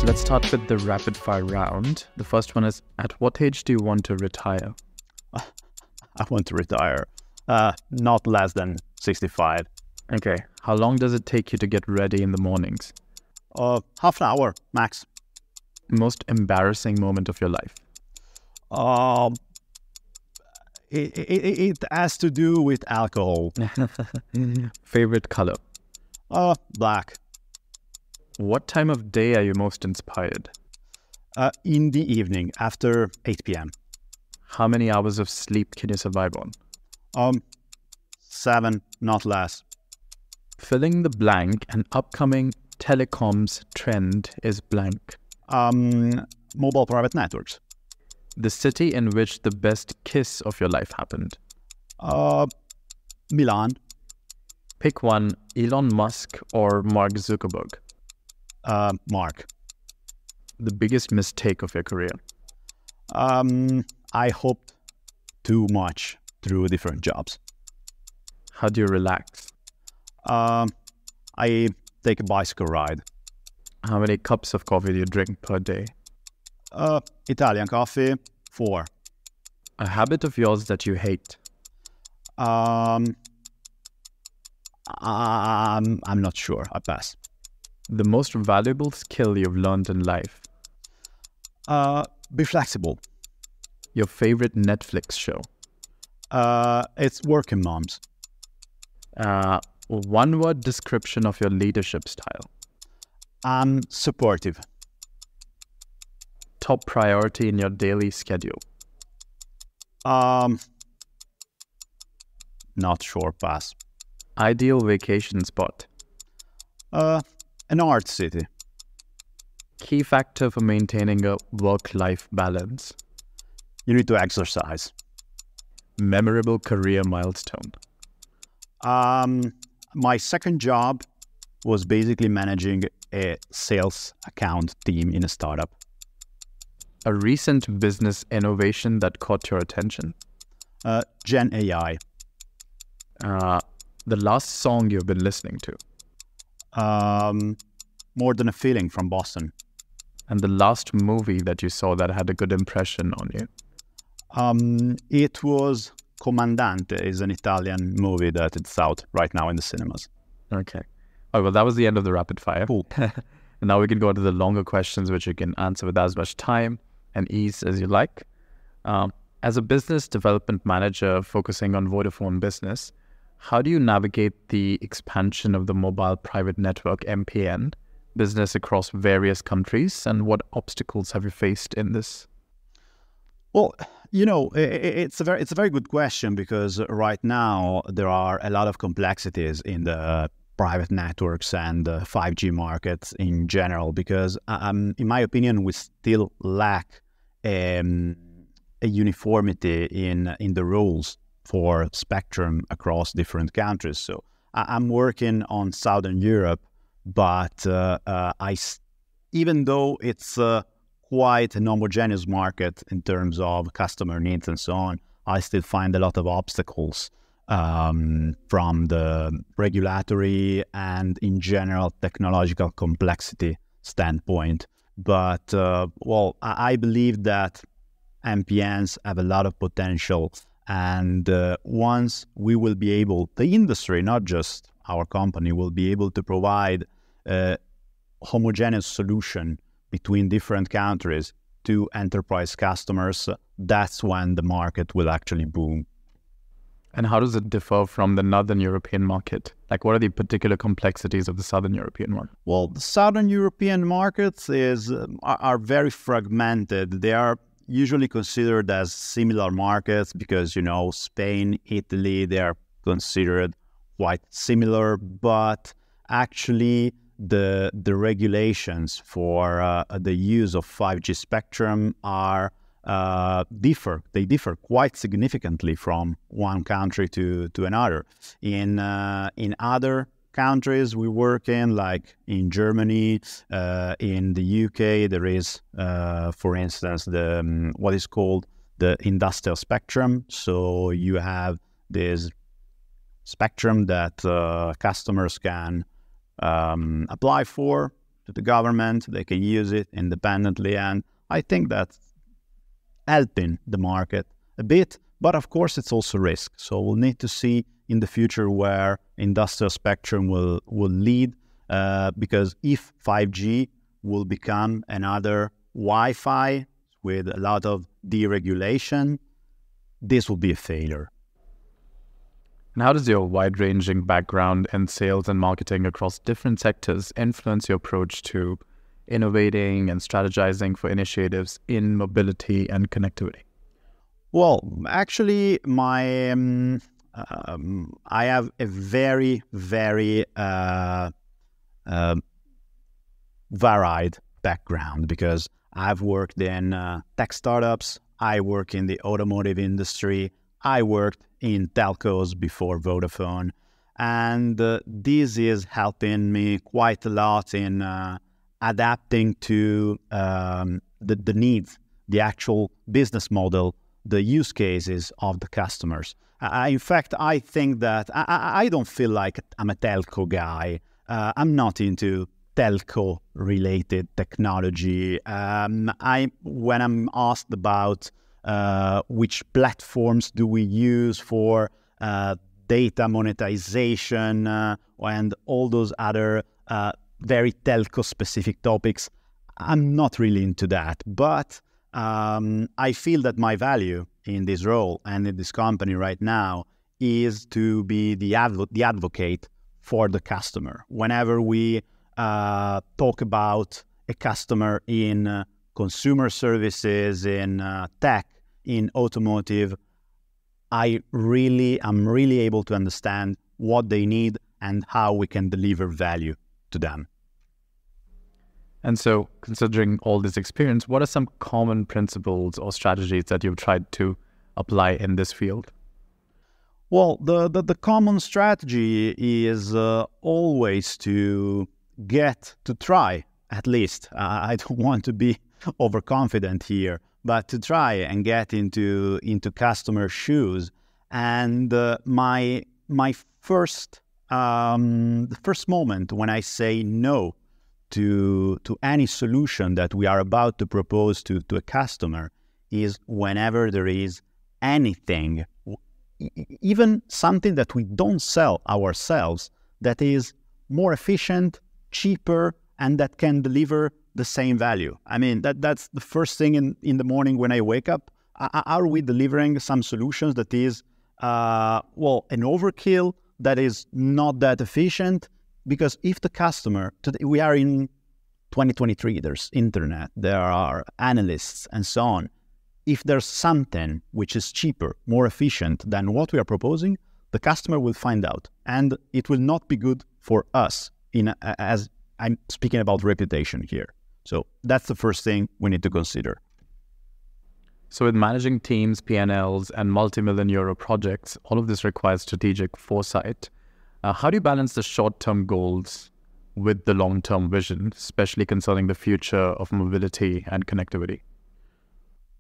Let's start with the rapid fire round. The first one is, at what age do you want to retire? I want to retire not less than 65. Okay. How long does it take you to get ready in the mornings? Half an hour max. Most embarrassing moment of your life? It has to do with alcohol. Favorite color? Black. What time of day are you most inspired? In the evening, after 8 p.m. How many hours of sleep can you survive on? 7, not less. Filling the blank, an upcoming telecoms trend is blank. Mobile private networks. The city in which the best kiss of your life happened? Milan. Pick one, Elon Musk or Mark Zuckerberg? Mark. The biggest mistake of your career? I hoped too much through different jobs. How do you relax? I take a bicycle ride. How many cups of coffee do you drink per day? Italian coffee, 4. A habit of yours that you hate? I'm not sure. I pass. The most valuable skill you've learned in life? Be flexible. Your favorite Netflix show? It's Working Moms. One word description of your leadership style? Supportive. Top priority in your daily schedule? Not sure, pass. Ideal vacation spot? An art city. Key factor for maintaining a work-life balance? You need to exercise. Memorable career milestone? My second job was basically managing a sales account team in a startup. A recent business innovation that caught your attention? Gen AI. The last song you've been listening to? More Than a Feeling from Boston. And the last movie that you saw that had a good impression on you? It was Comandante, is an Italian movie that it's out right now in the cinemas. Okay. Oh, well, that was the end of the rapid fire. Cool. And now we can go to the longer questions, which you can answer with as much time and ease as you like. As a business development manager focusing on Vodafone Business, how do you navigate the expansion of the mobile private network MPN business across various countries, and what obstacles have you faced in this? Well, it's a very good question, because right now there are a lot of complexities in the private networks and the 5G markets in general, because in my opinion, we still lack a uniformity in the rules for spectrum across different countries. So I'm working on Southern Europe, but even though it's quite an homogeneous market in terms of customer needs and so on, I still find a lot of obstacles from the regulatory and in general technological complexity standpoint. But I believe that MPNs have a lot of potential, and once we will be able, the industry, not just our company, will be able to provide a homogeneous solution between different countries to enterprise customers, that's when the market will actually boom. And how does it differ from the Northern European market? Like, what are the particular complexities of the Southern European market? Well, the Southern European markets are very fragmented. They are usually considered as similar markets because, Spain, Italy, they are considered quite similar, but actually the regulations for the use of 5G spectrum are differ. They differ quite significantly from one country to another. In other countries we work in, like in Germany, in the UK, there is, for instance, what is called the industrial spectrum. So you have this spectrum that customers can apply for to the government. They can use it independently, and I think that's helping the market a bit. But of course, it's also risk. So we'll need to see in the future where industrial spectrum will lead, because if 5G will become another Wi-Fi with a lot of deregulation, this will be a failure. And how does your wide-ranging background in sales and marketing across different sectors influence your approach to innovating and strategizing for initiatives in mobility and connectivity? Well, actually, I have a very, very varied background, because I've worked in tech startups, I work in the automotive industry, I worked in telcos before Vodafone, and this is helping me quite a lot in adapting to the needs, the actual business model, the use cases of the customers. In fact, I think that I don't feel like I'm a telco guy. I'm not into telco-related technology. When I'm asked about which platforms do we use for data monetization and all those other very telco-specific topics, I'm not really into that. But I feel that my value in this role and in this company right now is to be the advocate for the customer. Whenever we talk about a customer in consumer services, in tech, in automotive, I'm really able to understand what they need and how we can deliver value to them. And so, considering all this experience, what are some common principles or strategies that you've tried to apply in this field? Well, the common strategy is always to try, at least. I don't want to be overconfident here, but to try and get into customer shoes. And my first the first moment when I say no to any solution that we are about to propose to a customer is whenever there is anything, even something that we don't sell ourselves, that is more efficient, cheaper, and that can deliver the same value. I mean, that's the first thing in the morning when I wake up. Are we delivering some solutions that is, an overkill, that is not that efficient? Because if the customer, we are in 2023, there's internet, there are analysts and so on. If there's something which is cheaper, more efficient than what we are proposing, the customer will find out, and it will not be good for us, as I'm speaking about reputation here. So that's the first thing we need to consider. So with managing teams, P&Ls, and multi-million euro projects, all of this requires strategic foresight. How do you balance the short-term goals with the long-term vision, especially concerning the future of mobility and connectivity?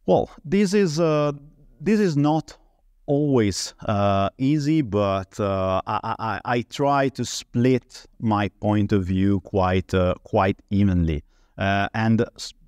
Well, this is not always easy, but I try to split my point of view quite evenly, and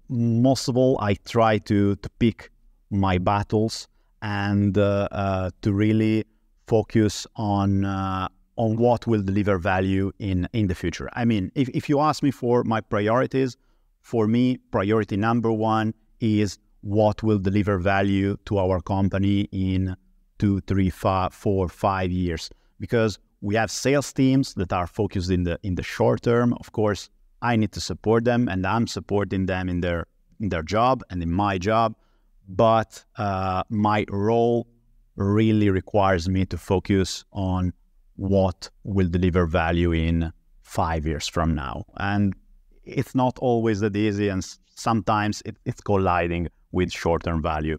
most of all, I try to pick my battles and to really focus on what will deliver value in the future. I mean, if you ask me for my priorities, for me, priority number one is what will deliver value to our company in 2, 3, 4, 5 years. Because we have sales teams that are focused in the short term. Of course, I need to support them, and I'm supporting them in their job and in my job. But my role really requires me to focus on what will deliver value in 5 years from now. And it's not always that easy, and sometimes it's colliding with short-term value.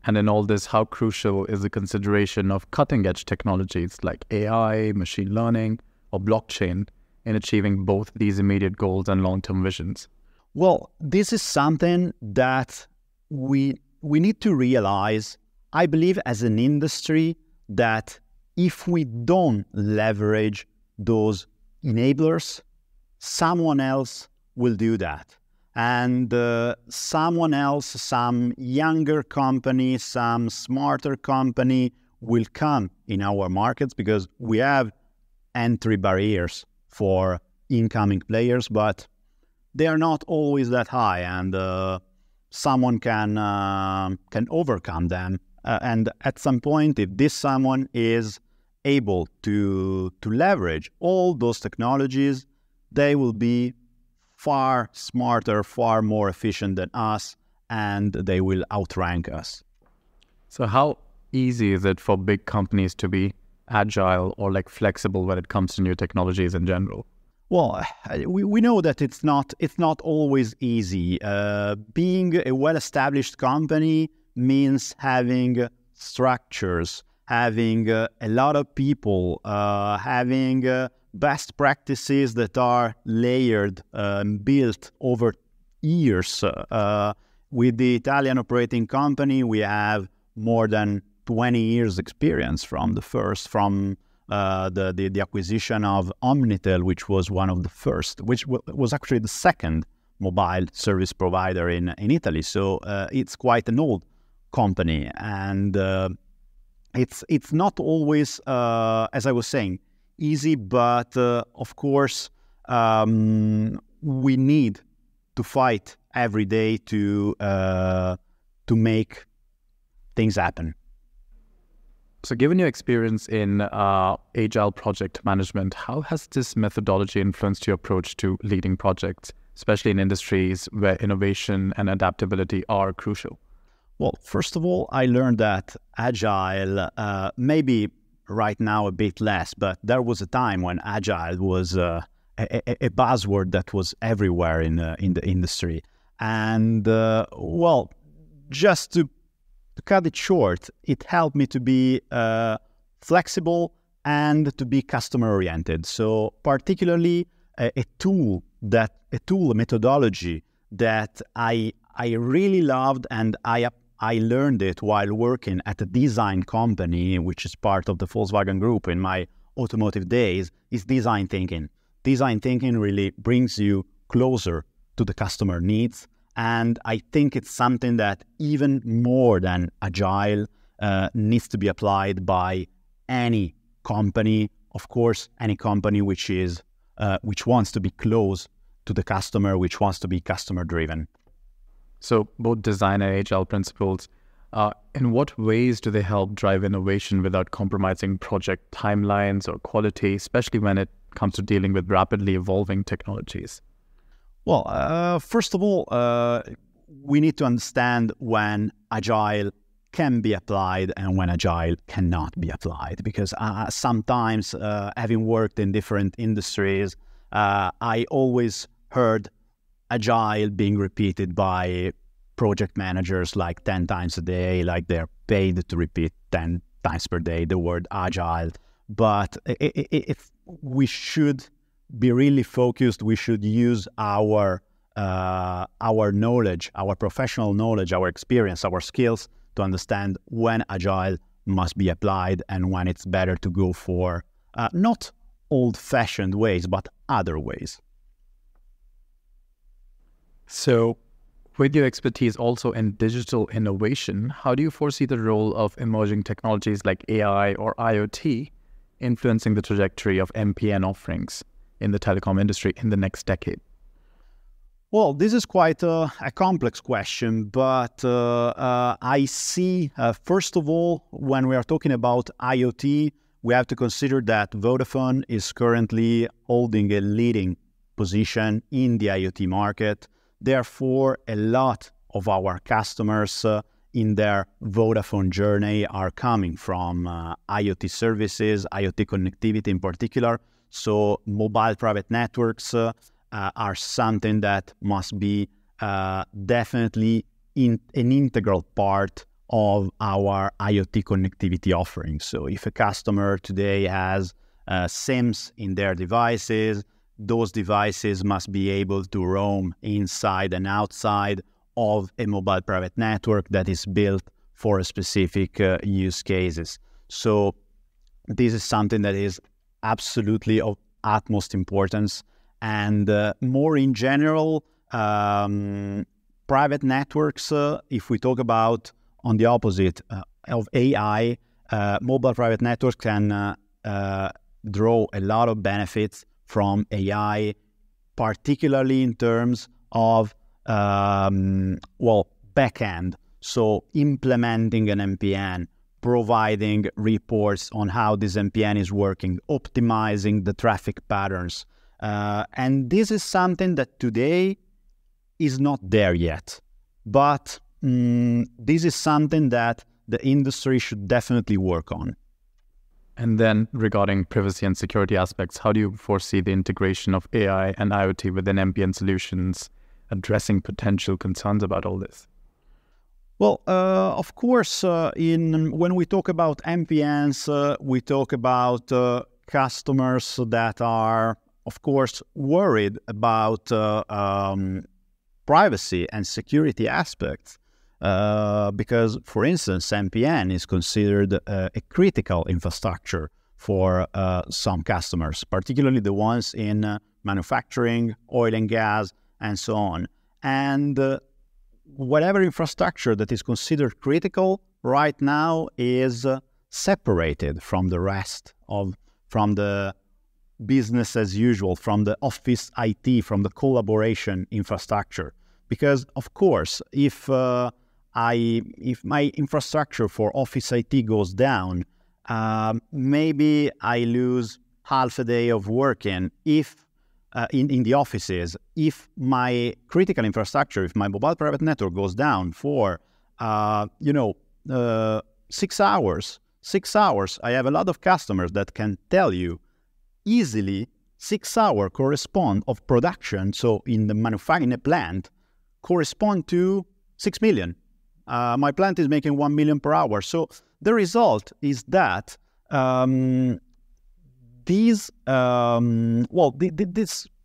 And in all this, how crucial is the consideration of cutting-edge technologies like AI, machine learning, or blockchain in achieving both these immediate goals and long-term visions? Well, this is something that we we need to realize, I believe as an industry, that if we don't leverage those enablers, someone else will do that. And someone else, some younger company, some smarter company will come in our markets because we have entry barriers for incoming players, but they are not always that high, and someone can overcome them. And at some point, if this someone is able to leverage all those technologies, they will be far smarter, far more efficient than us, and they will outrank us. So how easy is it for big companies to be agile or like flexible when it comes to new technologies in general? Well, we know that it's not always easy. Being a well-established company means having structures, having a lot of people, having best practices that are layered, built over years. With the Italian operating company, we have more than 20 years experience from the acquisition of Omnitel, which was one of the first, which was actually the second mobile service provider in Italy. So it's quite an old company, and it's not always, as I was saying, easy, but of course we need to fight every day to make things happen. So given your experience in Agile project management, how has this methodology influenced your approach to leading projects, especially in industries where innovation and adaptability are crucial? Well, first of all, I learned that Agile, maybe right now a bit less, but there was a time when Agile was a buzzword that was everywhere in the industry. And, well, just to cut it short, it helped me to be flexible and to be customer-oriented. So particularly a methodology that I really loved, and I learned it while working at a design company, which is part of the Volkswagen Group in my automotive days, is design thinking. Design thinking really brings you closer to the customer needs. And I think it's something that even more than Agile needs to be applied by any company. Of course, any company which wants to be close to the customer, which wants to be customer driven. So both design and Agile principles, in what ways do they help drive innovation without compromising project timelines or quality, especially when it comes to dealing with rapidly evolving technologies? Well, first of all, we need to understand when Agile can be applied and when Agile cannot be applied. Because sometimes, having worked in different industries, I always heard Agile being repeated by project managers like 10 times a day, like they're paid to repeat 10 times per day the word Agile. But we should be really focused. We should use our knowledge, our professional knowledge, our experience, our skills to understand when Agile must be applied and when it's better to go for not old-fashioned ways, but other ways. So with your expertise also in digital innovation, how do you foresee the role of emerging technologies like AI or IoT influencing the trajectory of MPN offerings in the telecom industry in the next decade? Well, this is quite a complex question, but I see, first of all, when we are talking about IoT, we have to consider that Vodafone is currently holding a leading position in the IoT market. Therefore, a lot of our customers in their Vodafone journey are coming from IoT services, IoT connectivity in particular. So mobile private networks are something that must be definitely an integral part of our IoT connectivity offering. So if a customer today has SIMs in their devices, those devices must be able to roam inside and outside of a mobile private network that is built for a specific use cases. So this is something that is absolutely of utmost importance. And more in general, private networks, if we talk about on the opposite of AI, mobile private networks can draw a lot of benefits from AI, particularly in terms of, backend. So implementing an MPN, providing reports on how this MPN is working, optimizing the traffic patterns. And this is something that today is not there yet. But this is something that the industry should definitely work on. And then regarding privacy and security aspects, how do you foresee the integration of AI and IoT within MPN solutions, addressing potential concerns about all this? Well, of course, when we talk about MPNs, we talk about customers that are, of course, worried about privacy and security aspects. Because, for instance, MPN is considered a critical infrastructure for some customers, particularly the ones in manufacturing, oil and gas, and so on. And whatever infrastructure that is considered critical right now is separated from the rest from the business as usual, from the office IT, from the collaboration infrastructure. Because, of course, if my infrastructure for office IT goes down, maybe I lose half a day of working if in the offices. If my critical infrastructure, if my mobile private network goes down for 6 hours, I have a lot of customers that can tell you easily 6 hours correspond of production. So in the manufacturing plant correspond to 6 million. My plant is making 1 million per hour. So the result is that this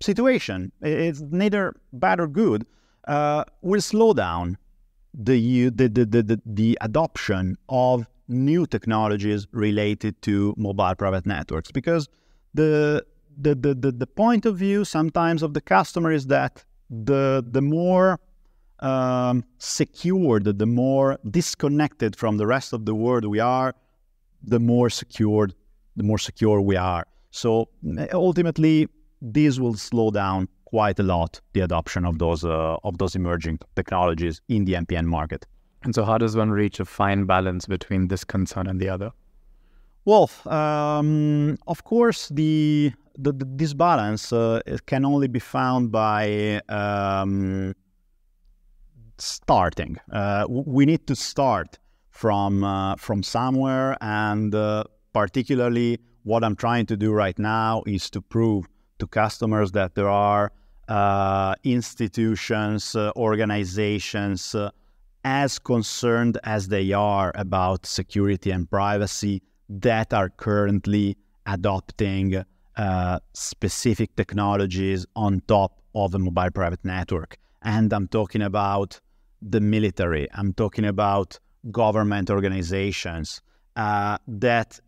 situation is neither bad or good, will slow down the adoption of new technologies related to mobile private networks, because the point of view sometimes of the customer is that the more secured, the more disconnected from the rest of the world we are, the more secure we are. So ultimately, this will slow down quite a lot the adoption of those emerging technologies in the MPN market. And so, how does one reach a fine balance between this concern and the other? Well, of course, this balance can only be found by starting. We need to start from somewhere, and particularly what I'm trying to do right now is to prove to customers that there are institutions, organizations, as concerned as they are about security and privacy, that are currently adopting specific technologies on top of a mobile private network. And I'm talking about the military, I'm talking about government organizations that,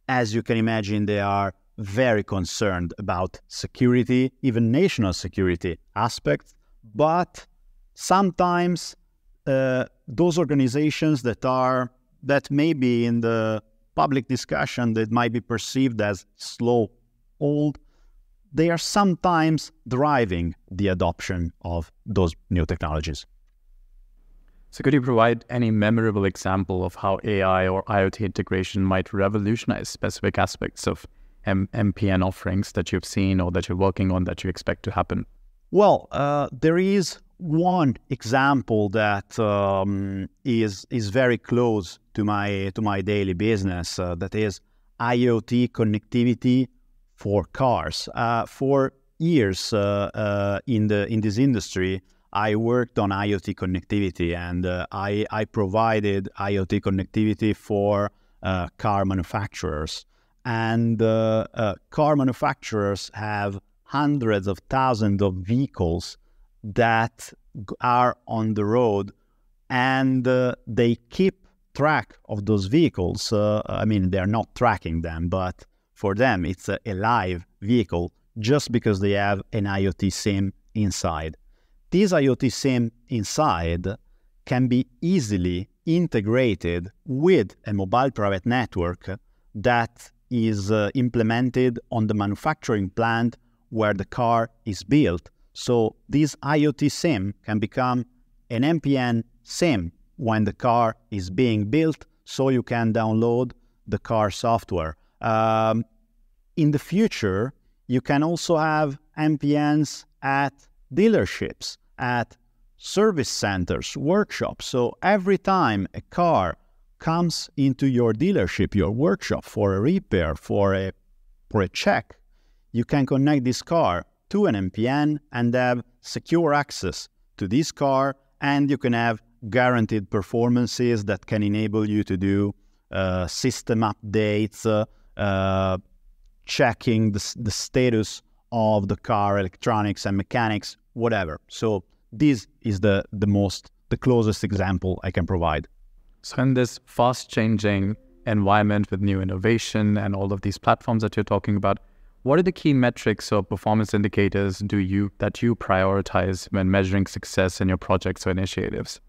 as you can imagine, they are very concerned about security, even national security aspects. But sometimes those organizations that maybe in the public discussion that might be perceived as slow, old, they are sometimes driving the adoption of those new technologies. So could you provide any memorable example of how AI or IoT integration might revolutionize specific aspects of MPN offerings that you've seen or that you're working on that you expect to happen? Well, there is one example that is very close to my daily business. That is IoT connectivity for cars. For years in this industry, I worked on IoT connectivity, and I provided IoT connectivity for car manufacturers. And car manufacturers have hundreds of thousands of vehicles that are on the road and they keep track of those vehicles. I mean, they're not tracking them, but for them, it's a live vehicle just because they have an IoT SIM inside. This IoT SIM inside can be easily integrated with a mobile private network that is implemented on the manufacturing plant where the car is built. So this IoT SIM can become an MPN SIM when the car is being built, so you can download the car software. In the future, you can also have MPNs at dealerships, at service centers, workshops. So every time a car comes into your dealership, your workshop, for a repair, for a check, you can connect this car to an MPN and have secure access to this car, and you can have guaranteed performances that can enable you to do system updates, checking the status of the car, electronics and mechanics, whatever. So this is the closest example I can provide. So in this fast-changing environment with new innovation and all of these platforms that you're talking about, what are the key metrics or performance indicators that you prioritize when measuring success in your projects or initiatives?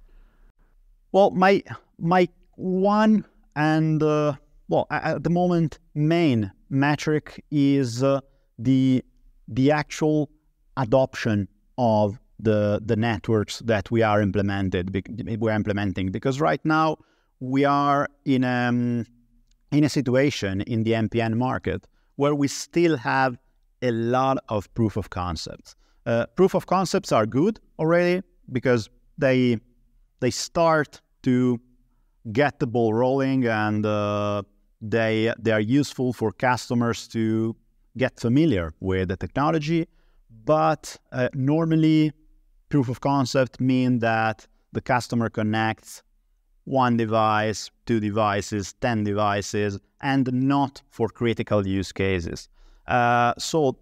Well, my one and at the moment main metric is the actual adoption of the networks that we are implementing, because right now we are in a situation in the MPN market where we still have a lot of proof of concepts. Proof of concepts are good already because they start to get the ball rolling, and they are useful for customers to get familiar with the technology. But normally, proof of concept mean that the customer connects one device, 2 devices, 10 devices, and not for critical use cases. So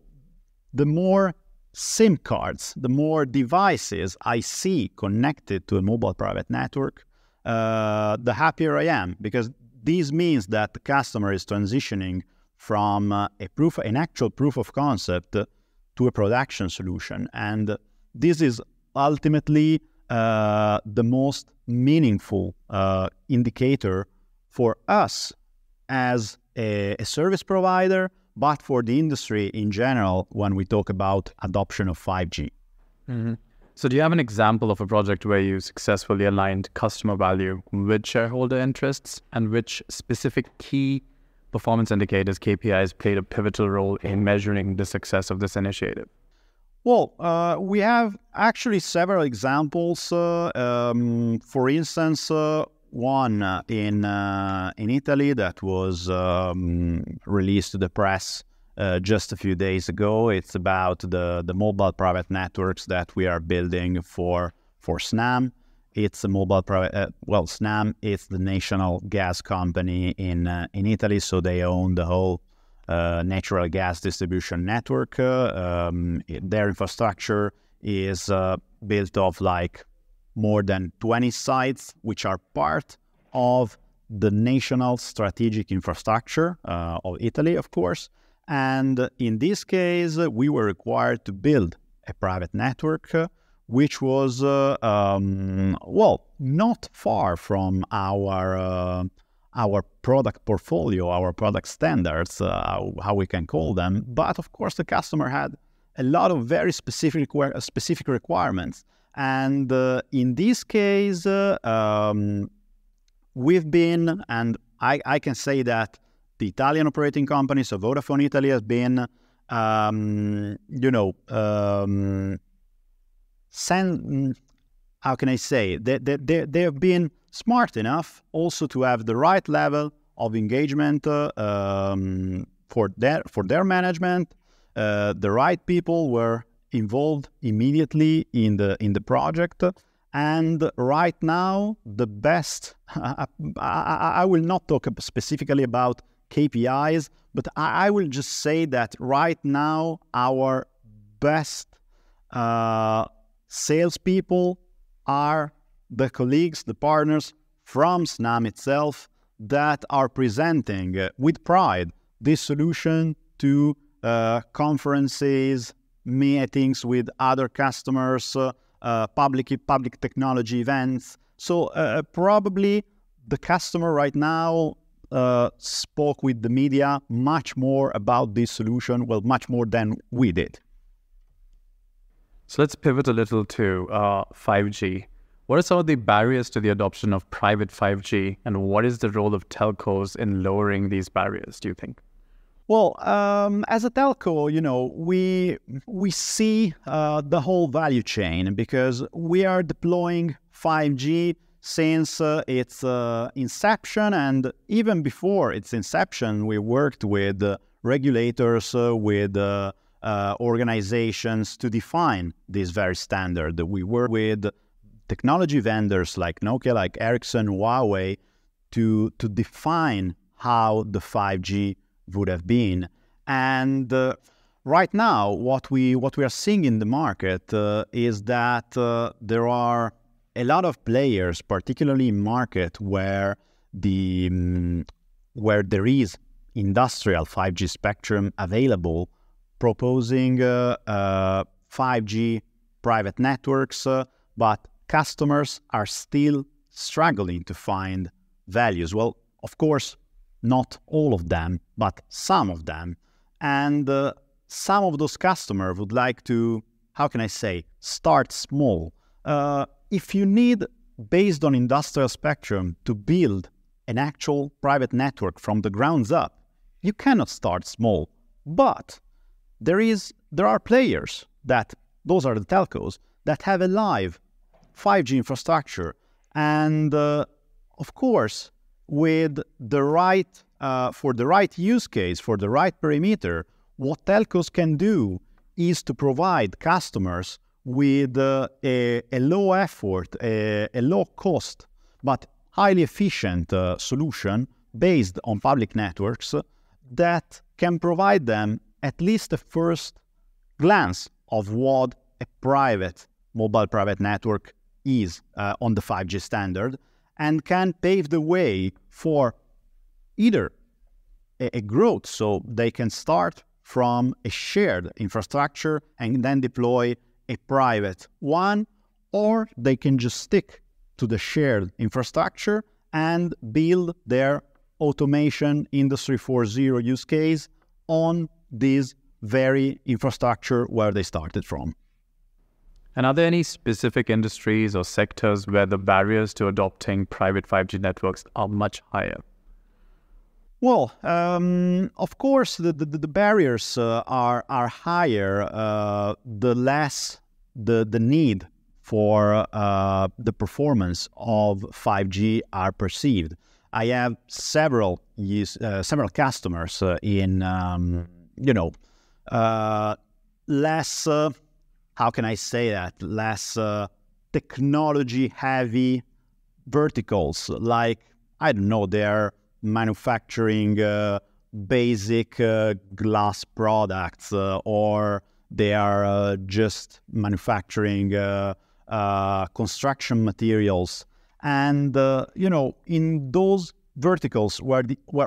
the more SIM cards, the more devices I see connected to a mobile private network, the happier I am, because this means that the customer is transitioning from an actual proof of concept to a production solution. And this is ultimately the most meaningful indicator for us as a service provider, but for the industry in general when we talk about adoption of 5G. Mm-hmm. So do you have an example of a project where you successfully aligned customer value with shareholder interests, and which specific key performance indicators, KPIs, played a pivotal role in measuring the success of this initiative? Well, we have actually several examples. For instance, one in Italy that was released to the press just a few days ago. It's about the mobile private networks that we are building for Snam. It's a mobile private. Snam is the national gas company in Italy, so they own the whole natural gas distribution network. Their infrastructure is built of like more than 20 sites, which are part of the national strategic infrastructure of Italy, of course. And in this case, we were required to build a private network, which was, not far from our product portfolio, our product standards, how we can call them. But of course, the customer had a lot of very specific requirements. And in this case, we've been, and I can say that the Italian operating company, so Vodafone Italy, has been, how can I say, they have been smart enough also to have the right level of engagement for their management. The right people were involved immediately in the project, and right now the best. I will not talk specifically about KPIs, but I will just say that right now our best salespeople are the colleagues, the partners from Snam itself that are presenting with pride this solution to conferences, meetings with other customers, public technology events. So probably the customer right now spoke with the media much more about this solution, well, much more than we did. So let's pivot a little to 5G. What are some of the barriers to the adoption of private 5G, and what is the role of telcos in lowering these barriers, do you think? Well, as a telco, we see the whole value chain because we are deploying 5G since its inception, and even before its inception, we worked with regulators, with organizations to define this very standard. We work with technology vendors like Nokia, like Ericsson, Huawei, to define how the 5G would have been. And right now, what we are seeing in the market is that there are a lot of players, particularly in market where there is industrial 5G spectrum available, proposing 5G private networks, but customers are still struggling to find values. Well, of course, not all of them, but some of them. And some of those customers would like to, how can I say, start small. If you need, based on industrial spectrum, to build an actual private network from the ground up, you cannot start small. But there are players those are the telcos, that have a live 5G infrastructure. And of course, with the right, for the right use case, for the right perimeter, what telcos can do is to provide customers with a low effort, a low cost, but highly efficient solution based on public networks that can provide them at least a first glance of what a mobile private network is on the 5G standard, and can pave the way for either a growth, so they can start from a shared infrastructure and then deploy a private one, or they can just stick to the shared infrastructure and build their automation Industry 4.0 use case on this very infrastructure where they started from. And are there any specific industries or sectors where the barriers to adopting private 5G networks are much higher? Well, of course, the barriers are higher, the less the need for the performance of 5G are perceived. I have several customers in less, how can I say that, less technology-heavy verticals, like, I don't know, they're manufacturing basic glass products, or they are just manufacturing construction materials. And, in those verticals where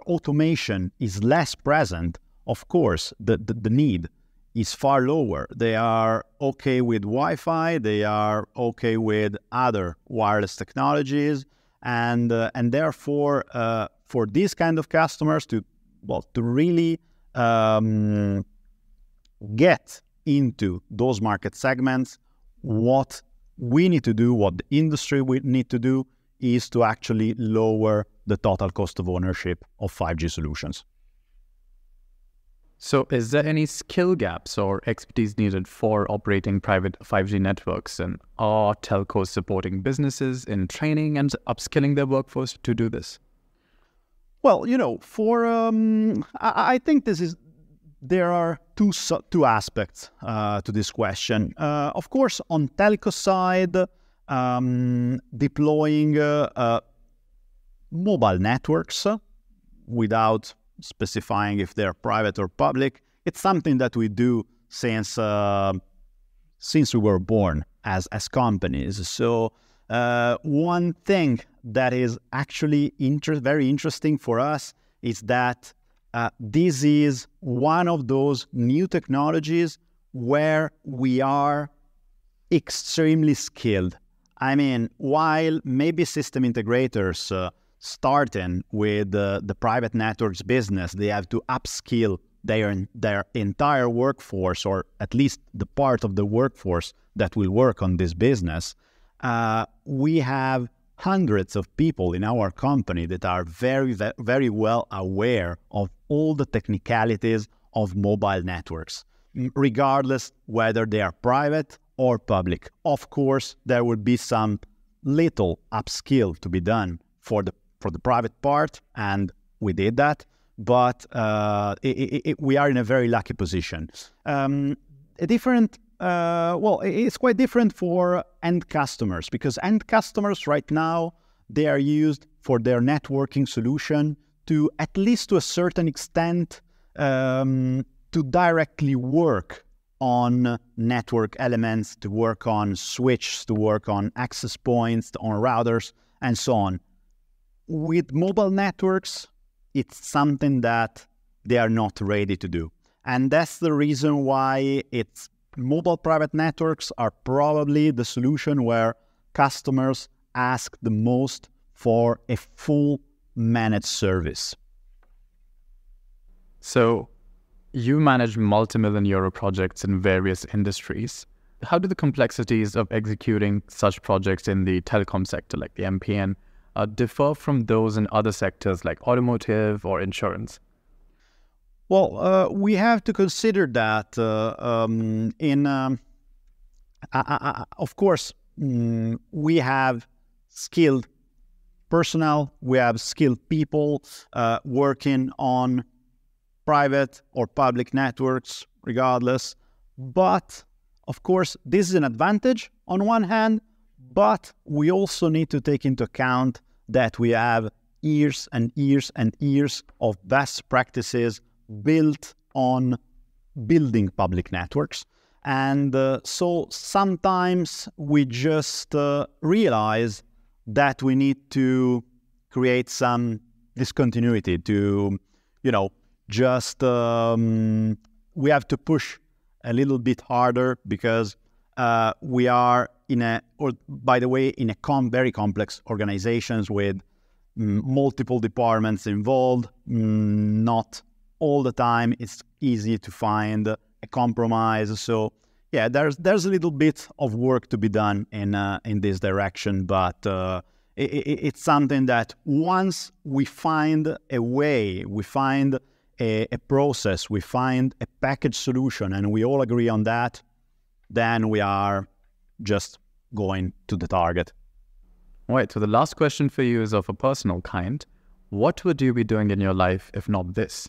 automation is less present, of course, the need is far lower. They are okay with Wi-Fi, they are okay with other wireless technologies, and therefore, for these kind of customers to really get into those market segments, what we need to do, what the industry will need to do, is to actually lower the total cost of ownership of 5G solutions. So is there any skill gaps or expertise needed for operating private 5G networks? And are telcos supporting businesses in training and upskilling their workforce to do this? Well, I think there are two aspects to this question. Of course, on telco side, deploying mobile networks without specifying if they're private or public, it's something that we do since we were born, as companies. So one thing that is actually very interesting for us is that this is one of those new technologies where we are extremely skilled. I mean, while maybe system integrators starting with the private networks business, they have to upskill their entire workforce, or at least the part of the workforce that will work on this business. We have hundreds of people in our company that are very, very well aware of all the technicalities of mobile networks, regardless whether they are private or public. Of course, there would be some little upskill to be done for the private part, and we did that. But we are in a very lucky position. It's quite different for end customers, because end customers right now, they are used for their networking solution to, at least to a certain extent, to directly work on network elements, to work on switches, to work on access points, on routers, and so on. With mobile networks, it's something that they are not ready to do. And that's the reason why mobile private networks are probably the solution where customers ask the most for a full managed service. So you manage multi-million euro projects in various industries. How do the complexities of executing such projects in the telecom sector, like the MPN, differ from those in other sectors like automotive or insurance? Well, we have to consider that of course, we have skilled personnel, we have skilled people working on private or public networks, regardless. But, of course, this is an advantage on one hand, but we also need to take into account that we have years and years and years of best practices built on building public networks. And so sometimes we just realize that we need to create some discontinuity to, just we have to push a little bit harder, because we are in a very complex organizations with multiple departments involved. Not all the time it's easy to find a compromise. So yeah, there's a little bit of work to be done in this direction, but it's something that once we find a way, we find a process, we find a package solution, and we all agree on that, then we are just going to the target. All right, so the last question for you is of a personal kind. What would you be doing in your life if not this?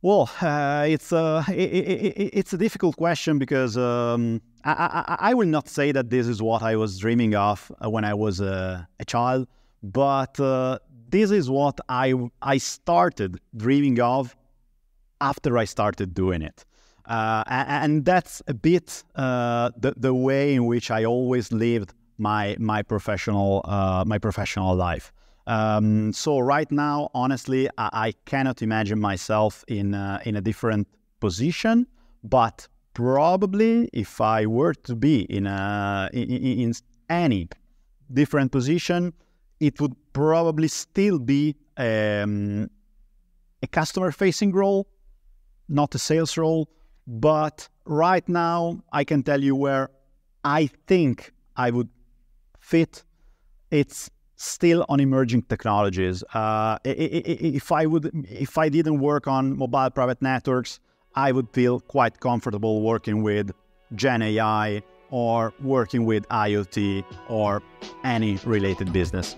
Well, it's a difficult question, because I will not say that this is what I was dreaming of when I was a child, but this is what I started dreaming of after I started doing it. And that's a bit the way in which I always lived my professional life. So right now, honestly, I cannot imagine myself in a different position. But probably, if I were to be in any different position, it would probably still be a customer-facing role, not a sales role. But right now, I can tell you where I think I would fit. It's still on emerging technologies. If I didn't work on mobile private networks, I would feel quite comfortable working with Gen AI or working with IoT or any related business.